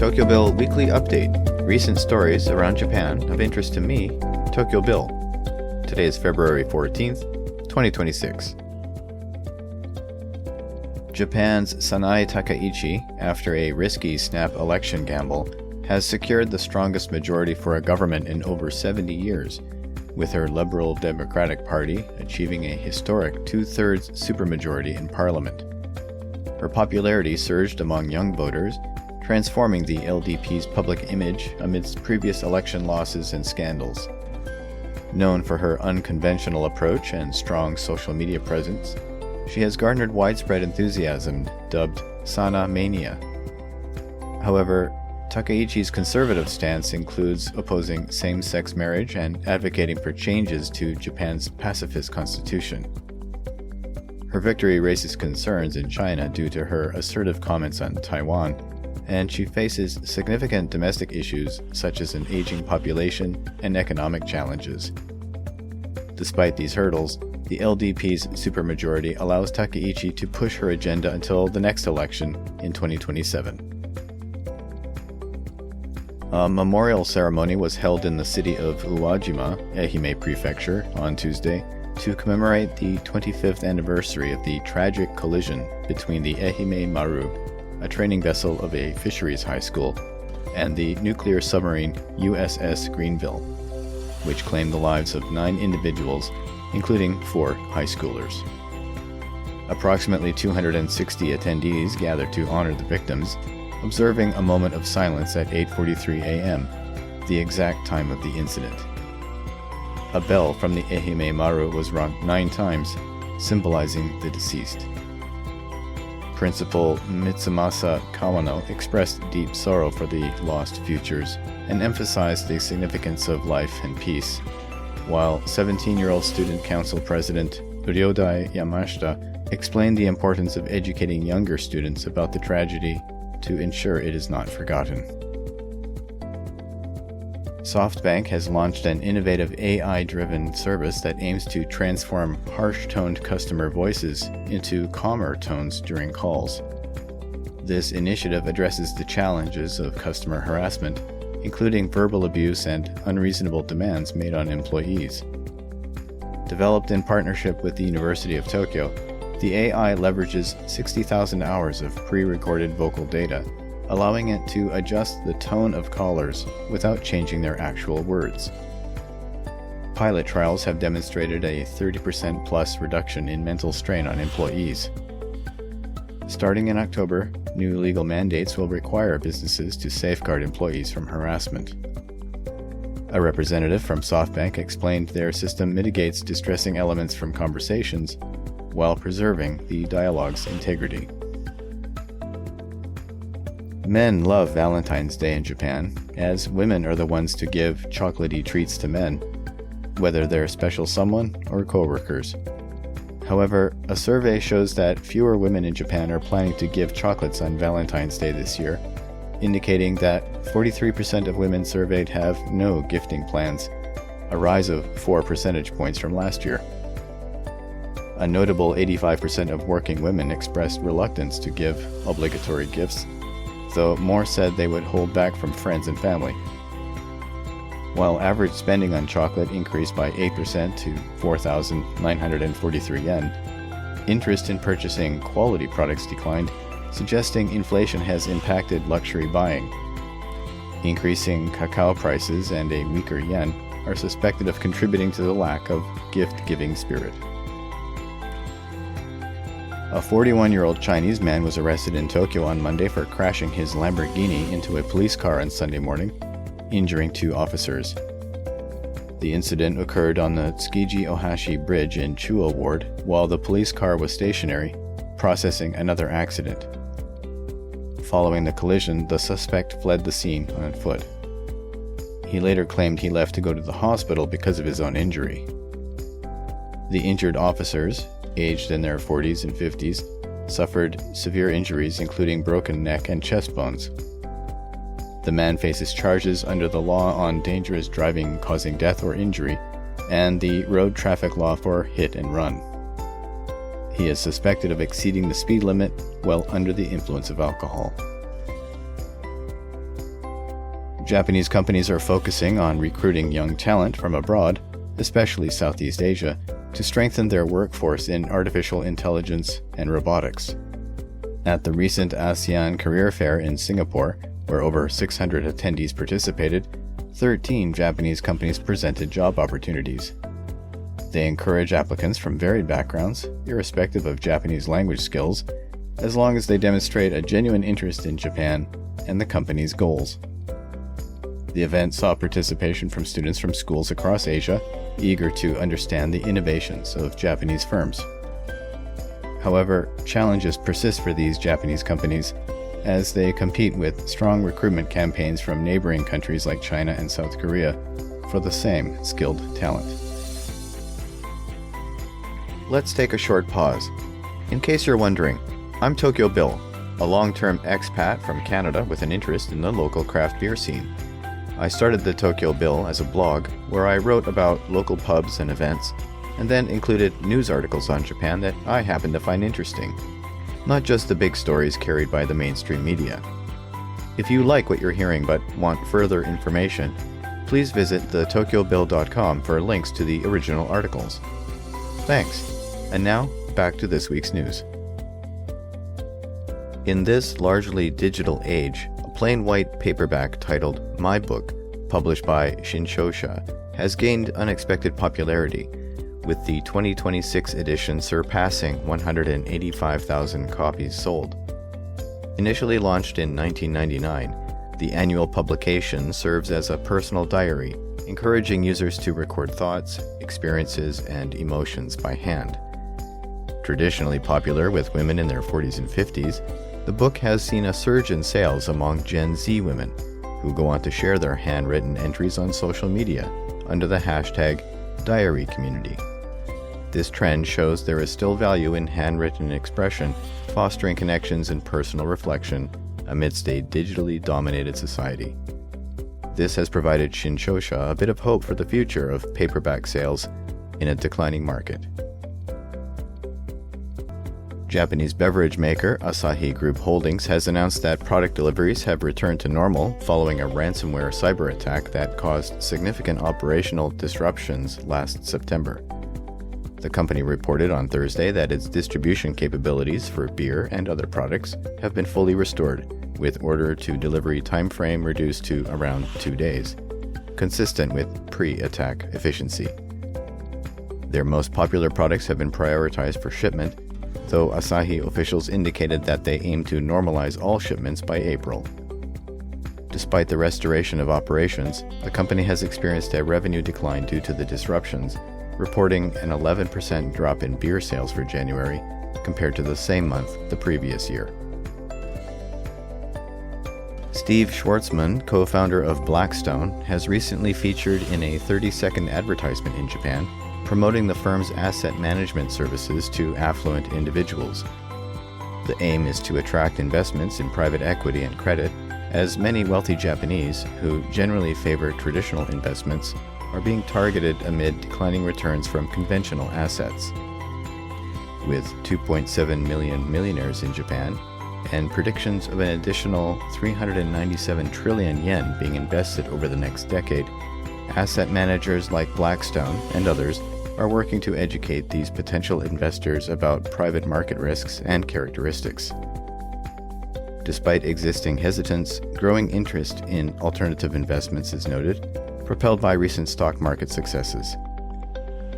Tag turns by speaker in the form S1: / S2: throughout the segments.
S1: TokyoBill Weekly Update. Recent stories around Japan of interest to me, TokyoBill. Today is February 14th, 2026. Japan's Sanae Takaichi, after a risky snap election gamble, has secured the strongest majority for a government in over 70 years, with her Liberal Democratic Party achieving a historic two-thirds supermajority in parliament. Her popularity surged among young voters, transforming the LDP's public image amidst previous election losses and scandals. Known for her unconventional approach and strong social media presence, she has garnered widespread enthusiasm, dubbed Sana Mania. However, Takaichi's conservative stance includes opposing same-sex marriage and advocating for changes to Japan's pacifist constitution. Her victory raises concerns in China due to her assertive comments on Taiwan, and she faces significant domestic issues such as an aging population and economic challenges. Despite these hurdles, the LDP's supermajority allows Takaichi to push her agenda until the next election in 2027. A memorial ceremony was held in the city of Uwajima, Ehime Prefecture, on Tuesday to commemorate the 25th anniversary of the tragic collision between the Ehime Maru, a training vessel of a fisheries high school, and the nuclear submarine USS Greenville, which claimed the lives of 9 individuals, including 4 high schoolers. Approximately 260 attendees gathered to honor the victims, observing a moment of silence at 8:43 a.m., the exact time of the incident. A bell from the Ehime Maru was rung 9 times, symbolizing the deceased. Principal Mitsumasa Kawano expressed deep sorrow for the lost futures and emphasized the significance of life and peace, while 17-year-old Student Council President Ryodai Yamashita explained the importance of educating younger students about the tragedy to ensure it is not forgotten. SoftBank has launched an innovative AI-driven service that aims to transform harsh-toned customer voices into calmer tones during calls. This initiative addresses the challenges of customer harassment, including verbal abuse and unreasonable demands made on employees. Developed in partnership with the University of Tokyo, the AI leverages 60,000 hours of pre-recorded vocal data, allowing it to adjust the tone of callers without changing their actual words. Pilot trials have demonstrated a 30% plus reduction in mental strain on employees. Starting in October, new legal mandates will require businesses to safeguard employees from harassment. A representative from SoftBank explained their system mitigates distressing elements from conversations while preserving the dialogue's integrity. Men love Valentine's Day in Japan, as women are the ones to give chocolatey treats to men, whether they're special someone or coworkers. However, a survey shows that fewer women in Japan are planning to give chocolates on Valentine's Day this year, indicating that 43% of women surveyed have no gifting plans, a rise of 4 percentage points from last year. A notable 85% of working women expressed reluctance to give obligatory gifts, though more said they would hold back from friends and family. While average spending on chocolate increased by 8% to 4,943 yen, interest in purchasing quality products declined, suggesting inflation has impacted luxury buying. Increasing cacao prices and a weaker yen are suspected of contributing to the lack of gift-giving spirit. A 41-year-old Chinese man was arrested in Tokyo on Monday for crashing his Lamborghini into a police car on Sunday morning, injuring 2 officers. The incident occurred on the Tsukiji-Ohashi Bridge in Chuo Ward while the police car was stationary, processing another accident. Following the collision, the suspect fled the scene on foot. He later claimed he left to go to the hospital because of his own injury. The injured officers, aged in their 40s and 50s, suffered severe injuries including broken neck and chest bones. The man faces charges under the law on dangerous driving causing death or injury and the road traffic law for hit and run. He is suspected of exceeding the speed limit while under the influence of alcohol. Japanese companies are focusing on recruiting young talent from abroad, especially Southeast Asia, to strengthen their workforce in artificial intelligence and robotics. At the recent ASEAN Career Fair in Singapore, where over 600 attendees participated, 13 Japanese companies presented job opportunities. They encourage applicants from varied backgrounds, irrespective of Japanese language skills, as long as they demonstrate a genuine interest in Japan and the company's goals. The event saw participation from students from schools across Asia, eager to understand the innovations of Japanese firms. However, challenges persist for these Japanese companies as they compete with strong recruitment campaigns from neighboring countries like China and South Korea for the same skilled talent. Let's take a short pause. In case you're wondering, I'm TokyoBill, a long-term expat from Canada with an interest in the local craft beer scene. I started the TokyoBill as a blog where I wrote about local pubs and events, and then included news articles on Japan that I happened to find interesting, not just the big stories carried by the mainstream media. If you like what you're hearing but want further information, please visit theTokyoBill.com for links to the original articles. Thanks. And now, back to this week's news. In this largely digital age, a plain white paperback titled My Book, published by Shinshosha, has gained unexpected popularity, with the 2026 edition surpassing 185,000 copies sold. Initially launched in 1999, the annual publication serves as a personal diary, encouraging users to record thoughts, experiences, and emotions by hand. Traditionally popular with women in their 40s and 50s, the book has seen a surge in sales among Gen Z women, who go on to share their handwritten entries on social media under the hashtag Diary Community. This trend shows there is still value in handwritten expression, fostering connections and personal reflection amidst a digitally dominated society. This has provided Shinshosha a bit of hope for the future of paperback sales in a declining market. Japanese beverage maker Asahi Group Holdings has announced that product deliveries have returned to normal following a ransomware cyber attack that caused significant operational disruptions last September. The company reported on Thursday that its distribution capabilities for beer and other products have been fully restored, with order-to-delivery timeframe reduced to around 2 days, consistent with pre-attack efficiency. Their most popular products have been prioritized for shipment, though Asahi officials indicated that they aim to normalize all shipments by April. Despite the restoration of operations, the company has experienced a revenue decline due to the disruptions, reporting an 11% drop in beer sales for January compared to the same month the previous year. Steve Schwartzman, co-founder of Blackstone, has recently featured in a 30-second advertisement in Japan promoting the firm's asset management services to affluent individuals. The aim is to attract investments in private equity and credit, as many wealthy Japanese, who generally favor traditional investments, are being targeted amid declining returns from conventional assets. With 2.7 million millionaires in Japan, and predictions of an additional 397 trillion yen being invested over the next decade, asset managers like Blackstone and others are working to educate these potential investors about private market risks and characteristics. Despite existing hesitance, growing interest in alternative investments is noted, propelled by recent stock market successes.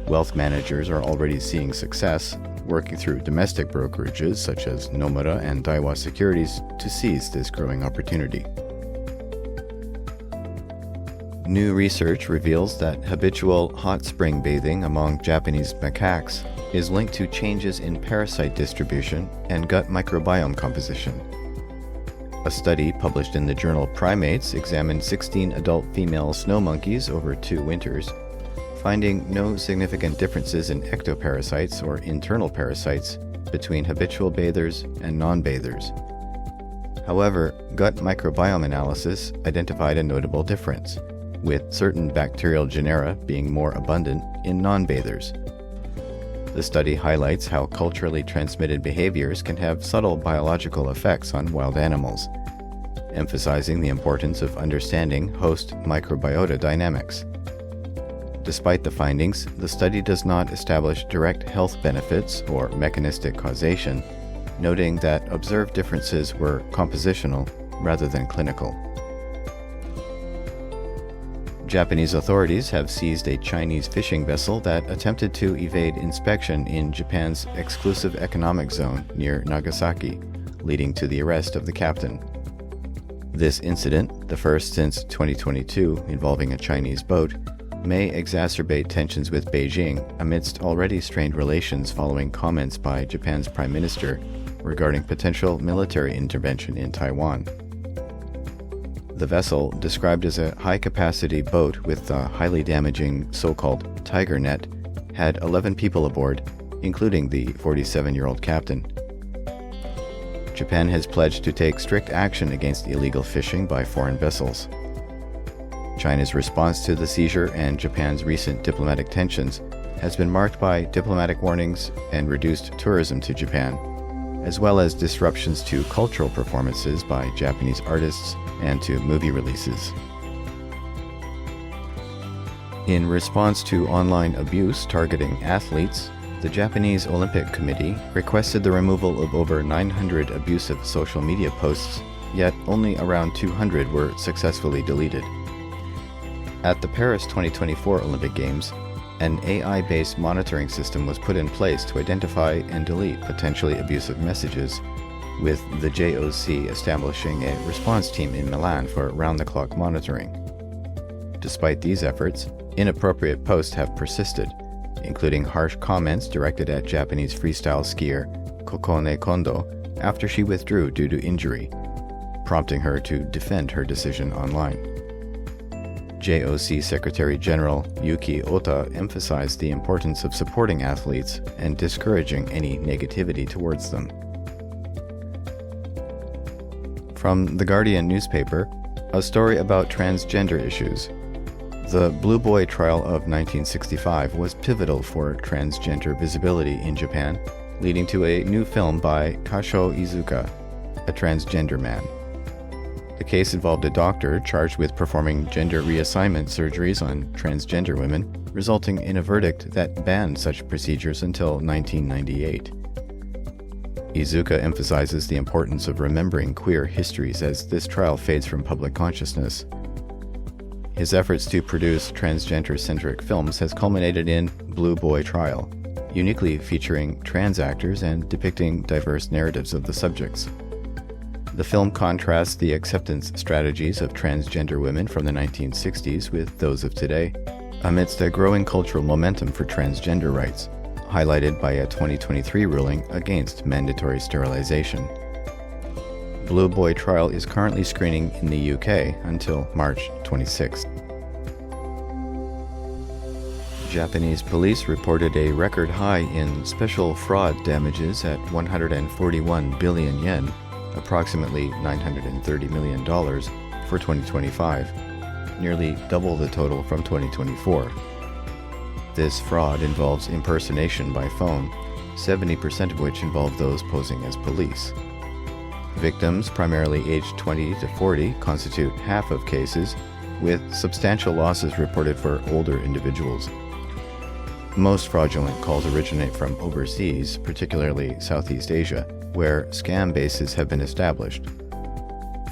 S1: Wealth managers are already seeing success, working through domestic brokerages such as Nomura and Daiwa Securities to seize this growing opportunity. New research reveals that habitual hot spring bathing among Japanese macaques is linked to changes in parasite distribution and gut microbiome composition. A study published in the journal Primates examined 16 adult female snow monkeys over 2 winters, finding no significant differences in ectoparasites or internal parasites between habitual bathers and non-bathers. However, gut microbiome analysis identified a notable difference, with certain bacterial genera being more abundant in non-bathers. The study highlights how culturally transmitted behaviors can have subtle biological effects on wild animals, emphasizing the importance of understanding host microbiota dynamics. Despite the findings, the study does not establish direct health benefits or mechanistic causation, noting that observed differences were compositional rather than clinical. Japanese authorities have seized a Chinese fishing vessel that attempted to evade inspection in Japan's exclusive economic zone near Nagasaki, leading to the arrest of the captain. This incident, the first since 2022 involving a Chinese boat, may exacerbate tensions with Beijing amidst already strained relations following comments by Japan's Prime Minister regarding potential military intervention in Taiwan. The vessel, described as a high-capacity boat with a highly damaging so-called tiger net, had 11 people aboard, including the 47-year-old captain. Japan has pledged to take strict action against illegal fishing by foreign vessels. China's response to the seizure and Japan's recent diplomatic tensions has been marked by diplomatic warnings and reduced tourism to Japan, as well as disruptions to cultural performances by Japanese artists and to movie releases. In response to online abuse targeting athletes, the Japanese Olympic Committee requested the removal of over 900 abusive social media posts, yet only around 200 were successfully deleted. At the Paris 2024 Olympic Games, an AI-based monitoring system was put in place to identify and delete potentially abusive messages, with the JOC establishing a response team in Milan for round-the-clock monitoring. Despite these efforts, inappropriate posts have persisted, including harsh comments directed at Japanese freestyle skier Kokone Kondo after she withdrew due to injury, prompting her to defend her decision online. JOC Secretary General Yuki Ota emphasized the importance of supporting athletes and discouraging any negativity towards them. From The Guardian newspaper, a story about transgender issues. The Blue Boy trial of 1965 was pivotal for transgender visibility in Japan, leading to a new film by Kasho Iizuka, a transgender man. The case involved a doctor charged with performing gender reassignment surgeries on transgender women, resulting in a verdict that banned such procedures until 1998. Iizuka emphasizes the importance of remembering queer histories as this trial fades from public consciousness. His efforts to produce transgender-centric films has culminated in Blue Boy Trial, uniquely featuring trans actors and depicting diverse narratives of the subjects. The film contrasts the acceptance strategies of transgender women from the 1960s with those of today, amidst a growing cultural momentum for transgender rights, highlighted by a 2023 ruling against mandatory sterilization. Blue Boy Trial is currently screening in the UK until March 26. Japanese police reported a record high in special fraud damages at 141 billion yen, approximately $930 million, for 2025, nearly double the total from 2024. This fraud involves impersonation by phone, 70% of which involve those posing as police. Victims, primarily aged 20 to 40, constitute half of cases, with substantial losses reported for older individuals. Most fraudulent calls originate from overseas, particularly Southeast Asia, where scam bases have been established.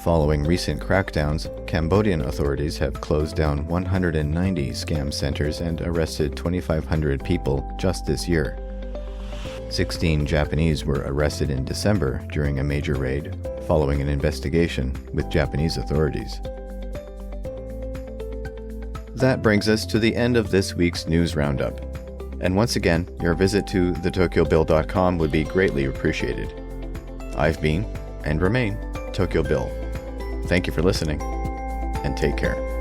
S1: Following recent crackdowns, Cambodian authorities have closed down 190 scam centers and arrested 2,500 people just this year. 16 Japanese were arrested in December during a major raid, following an investigation with Japanese authorities. That brings us to the end of this week's news roundup. And once again, your visit to theTokyoBill.com would be greatly appreciated. I've been, and remain, Tokyo Bill. Thank you for listening, and take care.